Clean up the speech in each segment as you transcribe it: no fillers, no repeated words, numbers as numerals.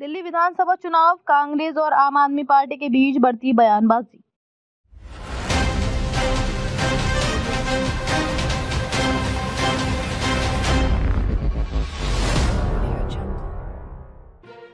दिल्ली विधानसभा चुनाव, कांग्रेस और आम आदमी पार्टी के बीच बढ़ती बयानबाजी।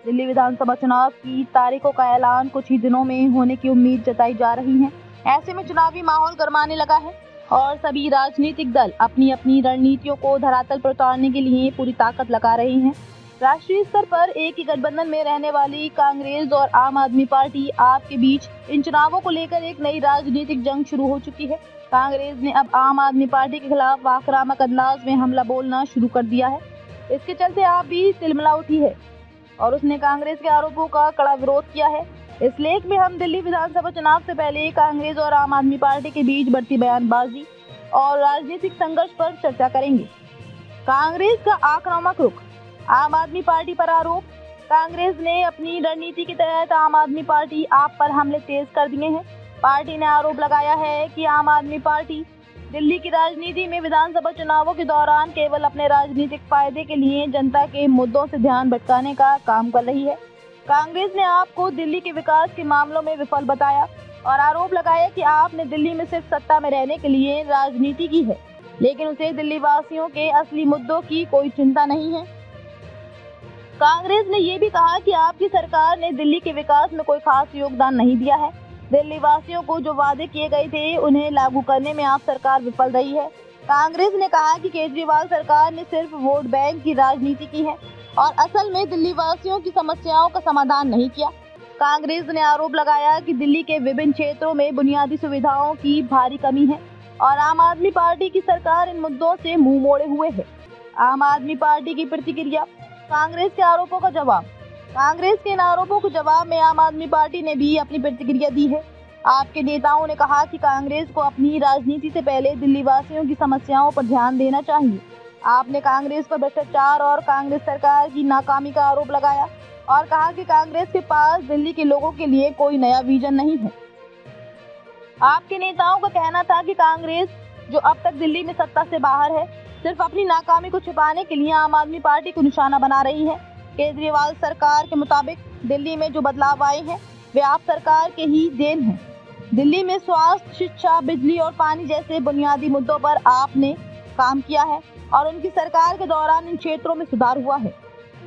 दिल्ली विधानसभा चुनाव की तारीखों का ऐलान कुछ ही दिनों में होने की उम्मीद जताई जा रही है। ऐसे में चुनावी माहौल गरमाने लगा है और सभी राजनीतिक दल अपनी अपनी रणनीतियों को धरातल पर उतारने के लिए पूरी ताकत लगा रहे हैं। राष्ट्रीय स्तर पर एक ही गठबंधन में रहने वाली कांग्रेस और आम आदमी पार्टी आप के बीच इन चुनावों को लेकर एक नई राजनीतिक जंग शुरू हो चुकी है। कांग्रेस ने अब आम आदमी पार्टी के खिलाफ आक्रामक अंदाज में हमला बोलना शुरू कर दिया है। इसके चलते आप भी तिलमिला उठी है और उसने कांग्रेस के आरोपों का कड़ा विरोध किया है। इस लेख में हम दिल्ली विधानसभा चुनाव से पहले कांग्रेस और आम आदमी पार्टी के बीच बढ़ती बयानबाजी और राजनीतिक संघर्ष पर चर्चा करेंगे। कांग्रेस का आक्रामक रुख, आम आदमी पार्टी पर आरोप। कांग्रेस ने अपनी रणनीति के तहत आम आदमी पार्टी आप पर हमले तेज कर दिए हैं। पार्टी ने आरोप लगाया है कि आम आदमी पार्टी दिल्ली की राजनीति में विधानसभा चुनावों के दौरान केवल अपने राजनीतिक फायदे के लिए जनता के मुद्दों से ध्यान भटकाने का काम कर रही है। कांग्रेस ने आपको दिल्ली के विकास के मामलों में विफल बताया और आरोप लगाया कि आपने दिल्ली में सिर्फ सत्ता में रहने के लिए राजनीति की है, लेकिन उसे दिल्ली वासियों के असली मुद्दों की कोई चिंता नहीं है। कांग्रेस ने ये भी कहा कि आपकी सरकार ने दिल्ली के विकास में कोई खास योगदान नहीं दिया है। दिल्ली वासियों को जो वादे किए गए थे उन्हें लागू करने में आप सरकार विफल रही है। कांग्रेस ने कहा कि केजरीवाल सरकार ने सिर्फ वोट बैंक की राजनीति की है और असल में दिल्ली वासियों की समस्याओं का समाधान नहीं किया। कांग्रेस ने आरोप लगाया कि दिल्ली के विभिन्न क्षेत्रों में बुनियादी सुविधाओं की भारी कमी है और आम आदमी पार्टी की सरकार इन मुद्दों से मुंह मोड़े हुए है। आम आदमी पार्टी की प्रतिक्रिया, कांग्रेस के आरोपों का जवाब। कांग्रेस के इन आरोपों के जवाब में आम आदमी पार्टी ने भी अपनी प्रतिक्रिया दी है। आपके नेताओं ने कहा कि कांग्रेस को अपनी राजनीति से पहले दिल्ली वासियों की समस्याओं पर ध्यान देना चाहिए। आपने कांग्रेस पर भ्रष्टाचार और कांग्रेस सरकार की नाकामी का आरोप लगाया और कहा कि कांग्रेस के पास दिल्ली के लोगों के लिए कोई नया विजन नहीं है। आपके नेताओं का कहना था कि कांग्रेस, जो अब तक दिल्ली में सत्ता से बाहर है, सिर्फ अपनी नाकामी को छिपाने के लिए आम आदमी पार्टी को निशाना बना रही है। केजरीवाल सरकार के मुताबिक दिल्ली में जो बदलाव आए हैं वे आप सरकार के ही देन हैं। दिल्ली में स्वास्थ्य, शिक्षा, बिजली और पानी जैसे बुनियादी मुद्दों पर आपने काम किया है और उनकी सरकार के दौरान इन क्षेत्रों में सुधार हुआ है।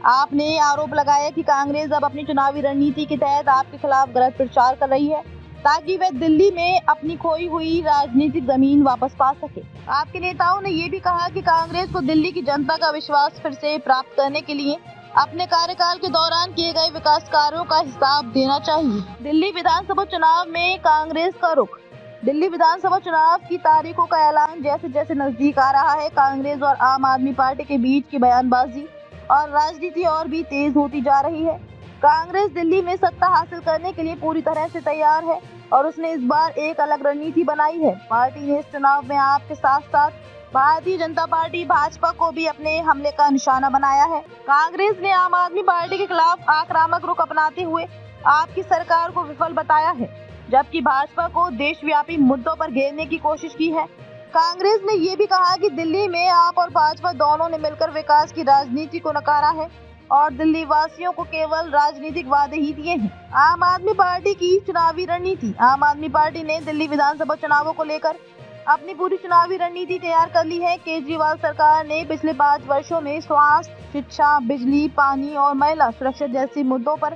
आपने आरोप लगाया कि कांग्रेस अब अपनी चुनावी रणनीति के तहत आपके खिलाफ गलत प्रचार कर रही है ताकि वे दिल्ली में अपनी खोई हुई राजनीतिक जमीन वापस पा सके। आपके नेताओं ने ये भी कहा कि कांग्रेस को दिल्ली की जनता का विश्वास फिर से प्राप्त करने के लिए अपने कार्यकाल के दौरान किए गए विकास कार्यों का हिसाब देना चाहिए। दिल्ली विधानसभा चुनाव में कांग्रेस का रुख। दिल्ली विधानसभा चुनाव की तारीखों का ऐलान जैसे जैसे नजदीक आ रहा है, कांग्रेस और आम आदमी पार्टी के बीच की बयानबाजी और राजनीति और भी तेज होती जा रही है। कांग्रेस दिल्ली में सत्ता हासिल करने के लिए पूरी तरह से तैयार है और उसने इस बार एक अलग रणनीति बनाई है। पार्टी ने इस चुनाव में आपके साथ साथ भारतीय जनता पार्टी भाजपा को भी अपने हमले का निशाना बनाया है। कांग्रेस ने आम आदमी पार्टी के खिलाफ आक्रामक रुख अपनाते हुए आपकी सरकार को विफल बताया है, जबकि भाजपा को देशव्यापी मुद्दों पर घेरने की कोशिश की है। कांग्रेस ने ये भी कहा कि दिल्ली में आप और भाजपा दोनों ने मिलकर विकास की राजनीति को नकारा है और दिल्ली वासियों को केवल राजनीतिक वादे ही दिए हैं। आम आदमी पार्टी की चुनावी रणनीति। आम आदमी पार्टी ने दिल्ली विधानसभा चुनावों को लेकर अपनी पूरी चुनावी रणनीति तैयार कर ली है। केजरीवाल सरकार ने पिछले 5 वर्षों में स्वास्थ्य, शिक्षा, बिजली, पानी और महिला सुरक्षा जैसे मुद्दों पर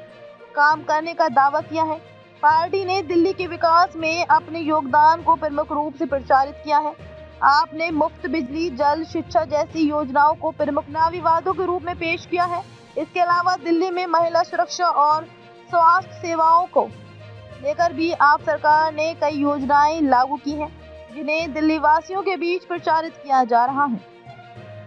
काम करने का दावा किया है। पार्टी ने दिल्ली के विकास में अपने योगदान को प्रमुख रूप से प्रचारित किया है। आपने मुफ्त बिजली, जल, शिक्षा जैसी योजनाओं को प्रमुख चुनावी वादों के रूप में पेश किया है। इसके अलावा दिल्ली में महिला सुरक्षा और स्वास्थ्य सेवाओं को लेकर भी आप सरकार ने कई योजनाएं लागू की हैं, जिन्हें दिल्ली वासियों के बीच प्रचारित किया जा रहा है।